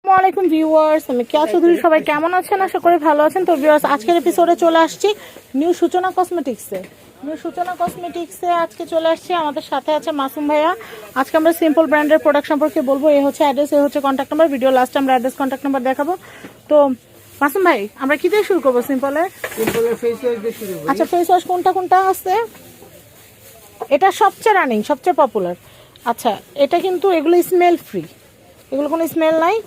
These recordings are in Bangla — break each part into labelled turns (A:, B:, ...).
A: আসসালামাইকুম ভিউয়ার্স, আমি কেয়া চৌধুরী। সবাই কেমন আছেন? আশা করি ভালো আছেন। তো ভিউয়ার্স, আজকের এপিসোডে চলে আসছি নিউ সূচনা কসমেটিক্সে আজকে চলে আসছি। আমাদের সাথে আছে মাসুম ভাইয়া। আজকে আমরা সিম্পল ব্র্যান্ডের প্রোডাক্ট সম্পর্কে বলবো। এই হচ্ছে অ্যাড্রেস, এই হচ্ছে কন্ট্যাক্ট নাম্বার। ভিডিও লাস্টে আমরা অ্যাড্রেস কন্ট্যাক্ট নাম্বার দেখাবো। তো মাসুম ভাই, আমরা কি দিয়ে শুরু করবো? সিম্পলের
B: ফেস ওয়াশ দিয়ে শুরু করি।
A: আচ্ছা, ফেস ওয়াশ কোনটা আছে? এটা সবচেয়ে রানিং, সবচেয়ে পপুলার। আচ্ছা, এটা কিন্তু এগুলো স্মেল ফ্রি, এগুলো কোনো স্মেল নাই।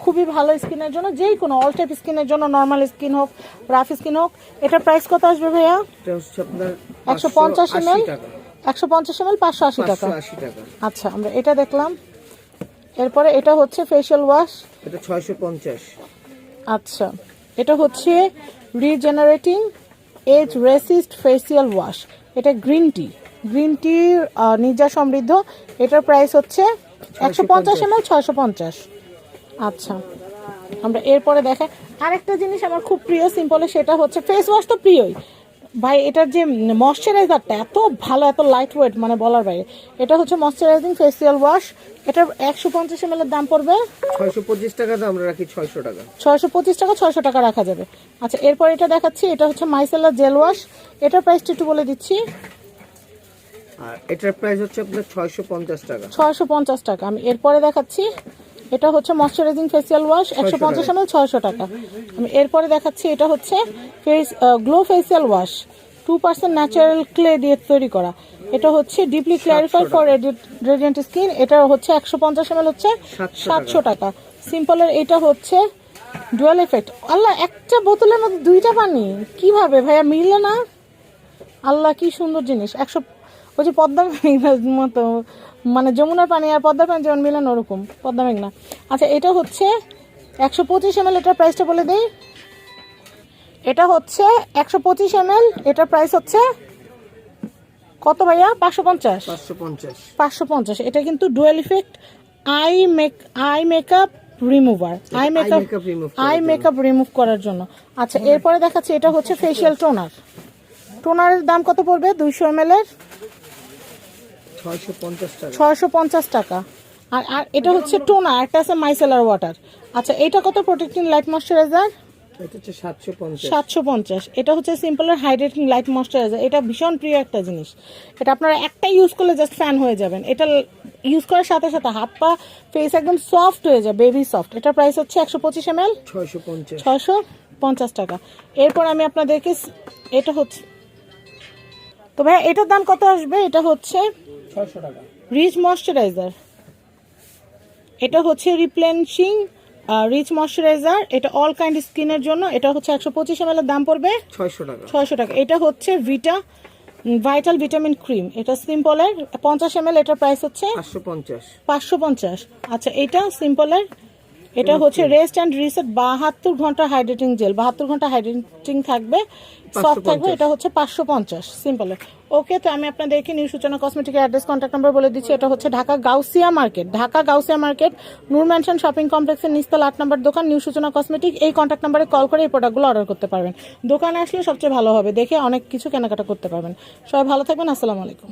A: খুবই ভালো স্কিনের জন্য, যেই কোনো অল টাইপ স্কিনের জন্য, নর্মাল স্কিন হোক, রাফ স্কিন হোক। এটার প্রাইস কত আসবে ভাইয়া?
B: এটা হচ্ছে আপনার
A: 150 ml, 150 ml 580 টাকা। আচ্ছা, আমরা এটা দেখলাম। এরপরে এটা হচ্ছে ফেশিয়াল ওয়াশ,
B: এটা 650।
A: আচ্ছা, এটা হচ্ছে regenerating age resist facial wash. এটা গ্রিন টি নির্যাস সমৃদ্ধ। এটার প্রাইস হচ্ছে 150 ml 650। আচ্ছা, আমরা এরপরে দেখাই আরেকটা জিনিস আমার খুব প্রিয় সিম্পলে, সেটা হচ্ছে ফেস ওয়াশ তো প্রিয়ই ভাই। এটার যে ময়শ্চারাইজারটা এত ভালো, এত লাইট ওয়েট, মানে বলার বাইরে। এটা হচ্ছে ময়শ্চারাইজিং ফেসিয়াল ওয়াশ। এটার 150 ml এর দাম পড়বে
B: 625 টাকা। দাম আমরা রাখি 600 টাকা।
A: 625 টাকা, 600 টাকা রাখা যাবে। আচ্ছা, এরপর এটা দেখাচ্ছি। এটা হচ্ছে মাইসেলার জেল ওয়াশ। এটার প্রাইসটা একটু বলে দিচ্ছি।
B: আর এটার প্রাইস হচ্ছে আপনার 650 টাকা।
A: 650 টাকা। আমি এরপরে দেখাচ্ছি। এটা হচ্ছে ময়শ্চারাইজিং ফেসিয়াল ওয়াশ, 150 ml 600 টাকা। আমি এরপরে দেখাচ্ছি। এটা হচ্ছে glow facial wash, 2% natural clay দিয়ে তৈরি করা। এটা হচ্ছে deeply clarify for radiant skin. এটা হচ্ছে 150 ml হচ্ছে 700 টাকা। সিম্পলের এটা হচ্ছে ডুয়াল এফেক্ট। আল্লাহ, একটা বোতলের মধ্যে দুইটা পানি, কিভাবে ভাইয়া মিললে না? আল্লাহ, কি সুন্দর জিনিস। ওই যে পদ্মা মেঘনার মতো, মানে যমুনার পানি আর পদ্মার পানি যেমন মিলেন ওরকম পদ্মা মেঘনা। আচ্ছা, এটা হচ্ছে 125 ml। এটার প্রাইসটা বলে দেই। এটা হচ্ছে 125 ml। এটার প্রাইস হচ্ছে কত ভাইয়া? 550। এটা কিন্তু dual effect eye makeup remover, eye makeup remove করার জন্য। আচ্ছা, এরপরে দেখাচ্ছি। এটা হচ্ছে ফেশিয়াল টোনারের দাম কত পড়বে? 200 ml এর 650 টাকা। আর এটা হচ্ছে টোনার, একটা আছে মাইসেলার ওয়াটার। আচ্ছা, এটা কত? প্রোটেক্টিং লাইট ময়শ্চারাইজার,
B: এটা হচ্ছে 750।
A: 750। এটা হচ্ছে সিম্পলের হাইড্রেটিং লাইট ময়শ্চারাইজার। এটা ভীষণ প্রিয় একটা জিনিস। এটা আপনারা একটা ইউজ করলে জাস্ট ফ্যান হয়ে যাবেন। এটা ইউজ করার সাথে সাথে হাত পা ফেস একদম সফট হয়ে যায়, বেবি সফট। এটার প্রাইস হচ্ছে 125 ml 650 টাকা। এরপর আমি আপনাদেরকে এটা হচ্ছে, তো ভাই এটার দাম কত আসবে? এটা হচ্ছে
B: 600 টাকা।
A: Rich moisturiser. এটা হচ্ছে রিপ্লেনিশিং রিচ ময়শ্চারাইজার। এটা অল কাইন্ড স্কিনের জন্য। এটা হচ্ছে 125 ml এর দাম পড়বে 600 টাকা। এটা হচ্ছে ভাইটাল ভিটামিন ক্রিম। এটা সিম্পলের 50 ml। এটার প্রাইস হচ্ছে 550। আচ্ছা, এটা সিম্পলের, এটা হচ্ছে রেস্ট অ্যান্ড রিসেট 72 ঘন্টা হাইড্রেটিং জেল, 72 ঘন্টা হাইড্রেটিং থাকবে, সফট থাকবে। এটা হচ্ছে 550 সিম্পলের। ওকে, তো আমি আপনাদেরকে নিউ সূচনা কসমেটিকের অ্যাড্রেস কন্ট্যাক্ট নাম্বার বলে দিচ্ছি। এটা হচ্ছে ঢাকা গাউসিয়া মার্কেট, নূর ম্যানশন শপিং কমপ্লেক্সের নিচতলা 8 নম্বর দোকান, নিউ সূচনা কসমেটিক। এই কন্ট্যাক্ট নাম্বারে কল করে এই প্রোডাক্টগুলো অর্ডার করতে পারবেন। দোকানে আসলে সবচেয়ে ভালো হবে, দেখে অনেক কিছু কেনাকাটা করতে পারবেন। সবাই ভালো থাকবেন। আসসালামু আলাইকুম।